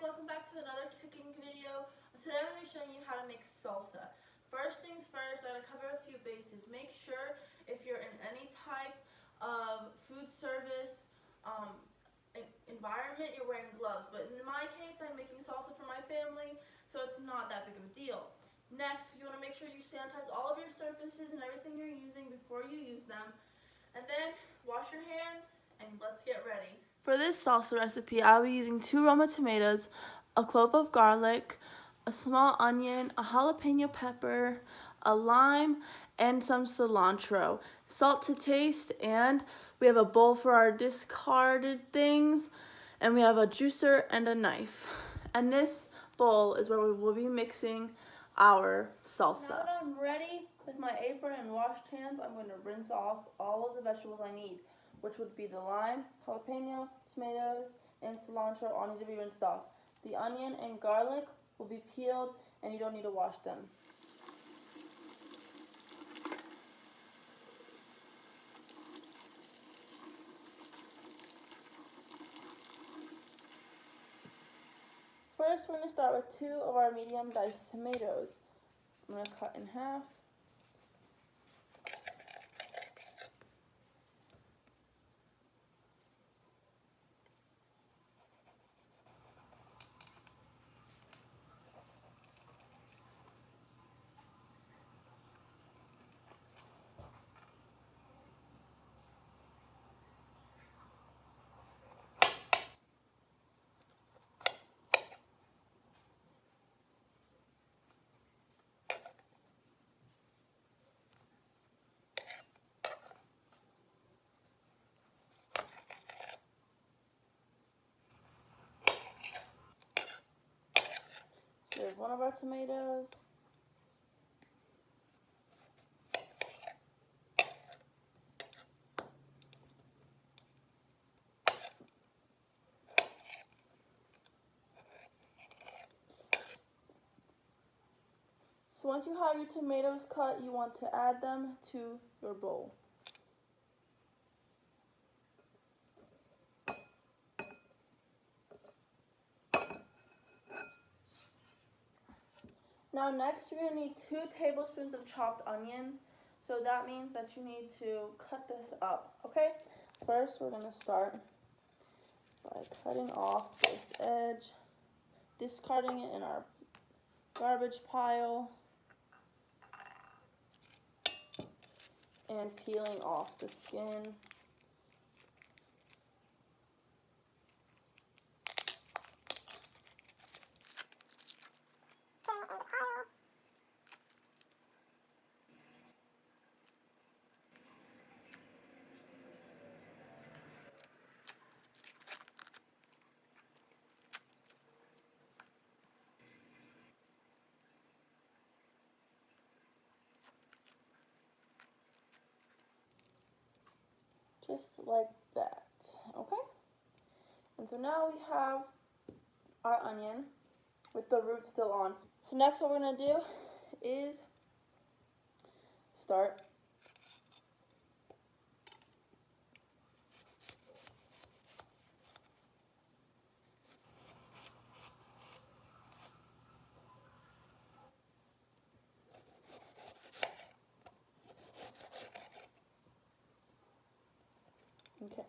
welcome back to another cooking video. Today I'm going to be showing you how to make salsa. First things first, I'm going to cover a few bases. Make sure if you're in any type of food service environment, you're wearing gloves. But in my case, I'm making salsa for my family, so it's not that big of a deal. Next, you want to make sure you sanitize all of your surfaces and everything you're using before you use them. And then wash your hands and let's get ready. For this salsa recipe, I'll be using 2 Roma tomatoes, a clove of garlic, a small onion, a jalapeno pepper, a lime, and some cilantro. Salt to taste, and we have a bowl for our discarded things, and we have a juicer and a knife. And this bowl is where we will be mixing our salsa. Now that I'm ready with my apron and washed hands, I'm going to rinse off all of the vegetables I need, which would be the lime, jalapeno, tomatoes, and cilantro all need to be rinsed off. The onion and garlic will be peeled and you don't need to wash them. First, we're going to start with 2 of our medium diced tomatoes. I'm going to cut in half. Here's one of our tomatoes. So once you have your tomatoes cut, you want to add them to your bowl. Now next you're going to need 2 tablespoons of chopped onions. So that means that you need to cut this up, okay? First we're going to start by cutting off this edge, discarding it in our garbage pile, and peeling off the skin. Just like that, okay? And so now we have our onion with the root still on. So next what we're going to do is start okay.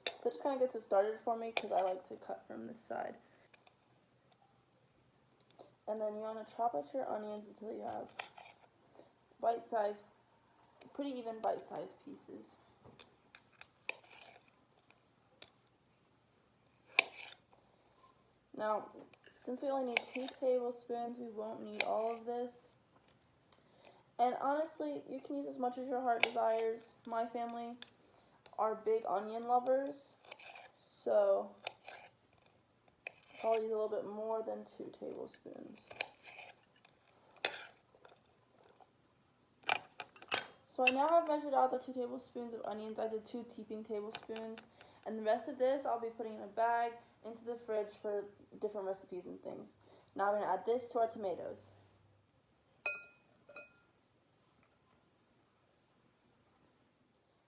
So it just kind of gets it started for me because I like to cut from this side. And then you want to chop up your onions until you have pretty even bite-sized pieces. Now, since we only need 2 tablespoons, we won't need all of this. And honestly, you can use as much as your heart desires. My family are big onion lovers, so I'll use a little bit more than 2 tablespoons. So I now have measured out the 2 tablespoons of onions. I did 2 teaspoon tablespoons, and the rest of this I'll be putting in a bag into the fridge for different recipes and things. Now we're going to add this to our tomatoes.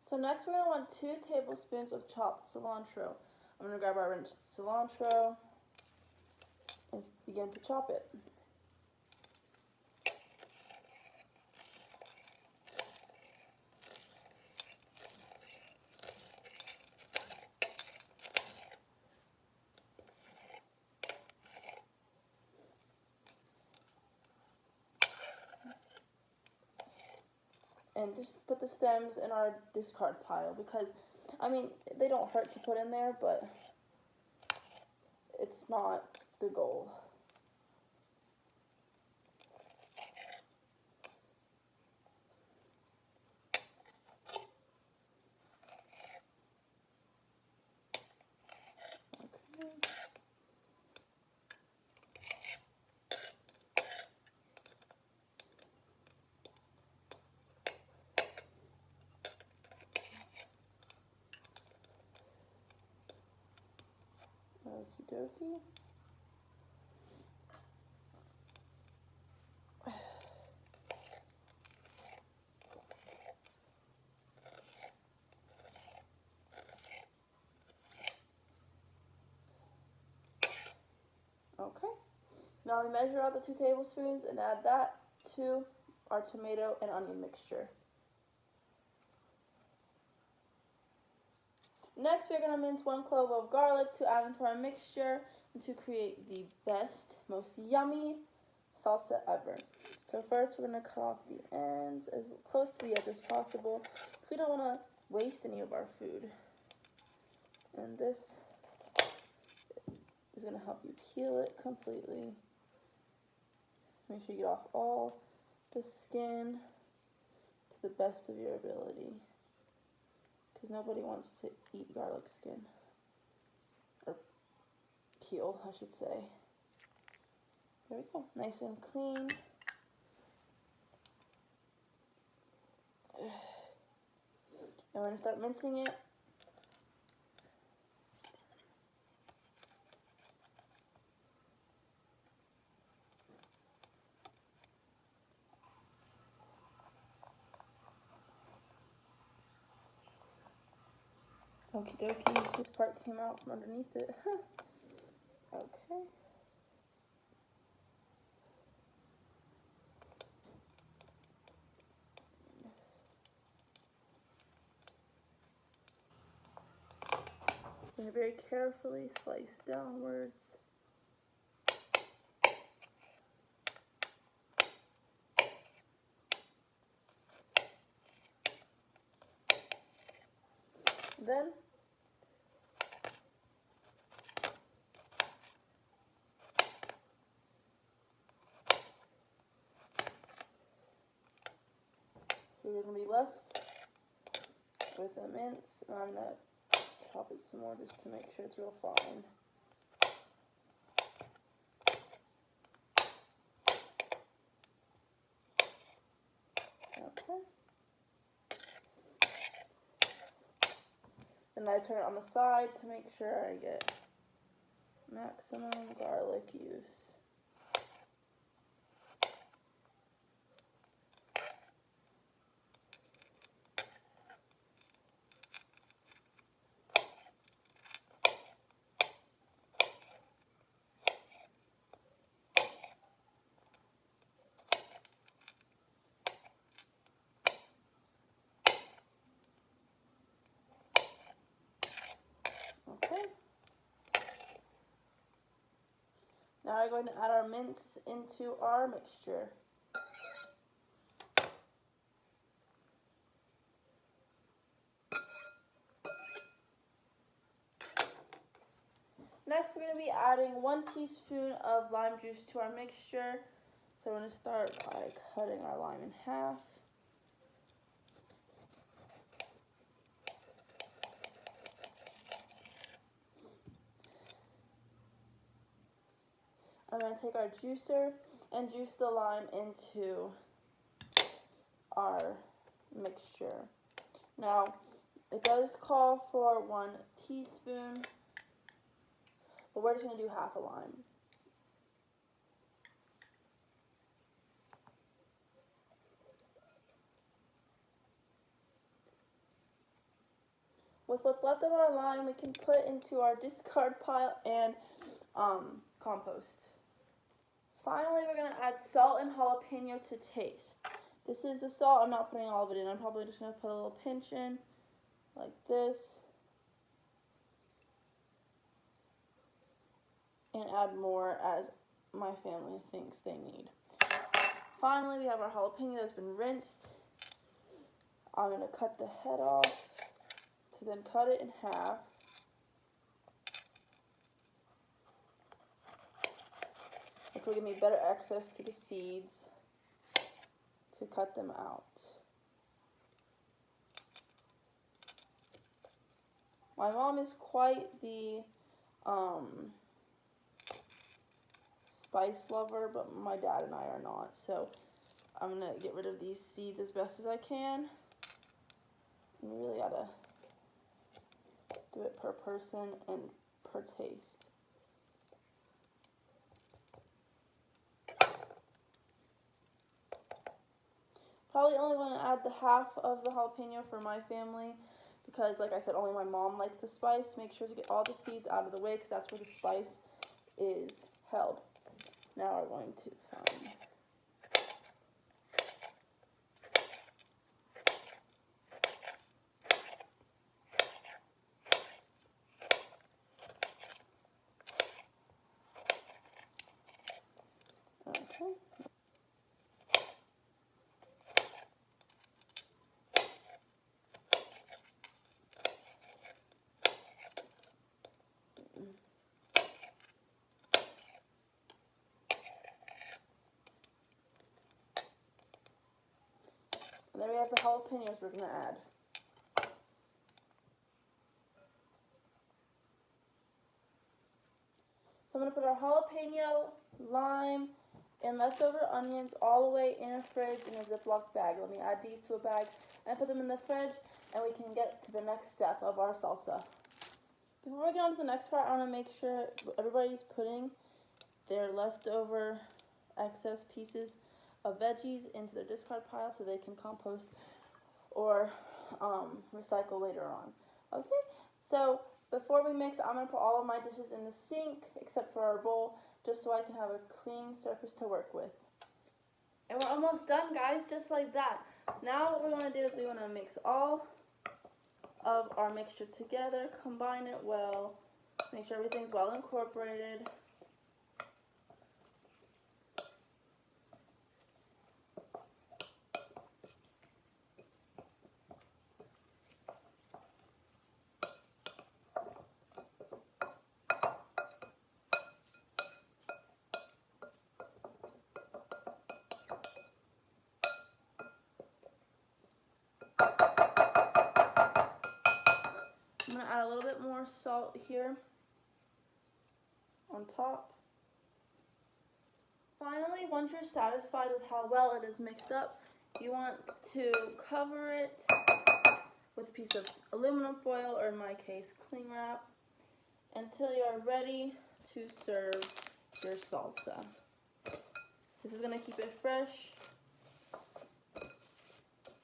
So next we're going to want 2 tablespoons of chopped cilantro. I'm going to grab our rinsed cilantro, and begin to chop it. And just put the stems in our discard pile because, I mean, they don't hurt to put in there, but it's not the goal. Okie dokie. Okay. Now we measure out the 2 tablespoons and add that to our tomato and onion mixture. Next, we're going to mince 1 clove of garlic to add into our mixture and to create the best, most yummy salsa ever. So first, we're going to cut off the ends as close to the edge as possible because we don't want to waste any of our food. And this is going to help you peel it completely. Make sure you get off all the skin to the best of your ability, because nobody wants to eat garlic skin, or peel, I should say. There we go, nice and clean. And we're going to start mincing it. Okie dokie, this part came out from underneath it. Okay. And very carefully slice downwards. Then we're going to be left with a mince, and I'm going to chop it some more just to make sure it's real fine. Okay. And I turn it on the side to make sure I get maximum garlic use. Okay. Now we're going to add our mince into our mixture. Next, we're going to be adding 1 teaspoon of lime juice to our mixture. So we're going to start by cutting our lime in half. I'm going to take our juicer and juice the lime into our mixture. Now, it does call for 1 teaspoon, but we're just going to do half a lime. With what's left of our lime, we can put into our discard pile and compost. Finally, we're going to add salt and jalapeno to taste. This is the salt. I'm not putting all of it in. I'm probably just going to put a little pinch in, like this. And add more as my family thinks they need. Finally, we have our jalapeno that's been rinsed. I'm going to cut the head off to then cut it in half. Which will give me better access to the seeds to cut them out. My mom is quite the spice lover, but my dad and I are not. So I'm going to get rid of these seeds as best as I can. You really gotta do it per person and per taste. Probably only want to add the half of the jalapeno for my family because, like I said, only my mom likes the spice. Make sure to get all the seeds out of the way because that's where the spice is held. Now we're going to find... Okay. And there we have the jalapenos we're going to add. So I'm going to put our jalapeno, lime, and leftover onions all the way in a fridge in a Ziploc bag. Let me add these to a bag and put them in the fridge, and we can get to the next step of our salsa. Before we get on to the next part, I want to make sure everybody's putting their leftover excess pieces of veggies into their discard pile so they can compost or recycle later on. Okay, so before we mix, I'm going to put all of my dishes in the sink except for our bowl, just so I can have a clean surface to work with. And we're almost done, guys, just like that. Now what we want to do is we want to mix all of our mixture together, combine it well, make sure everything's well incorporated. I'm going to add a little bit more salt here on top. Finally, once you're satisfied with how well it is mixed up, you want to cover it with a piece of aluminum foil, or in my case, cling wrap, until you are ready to serve your salsa. This is going to keep it fresh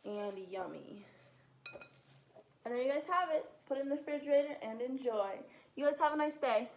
and yummy. And there you guys have it. Put it in the refrigerator and enjoy. You guys have a nice day.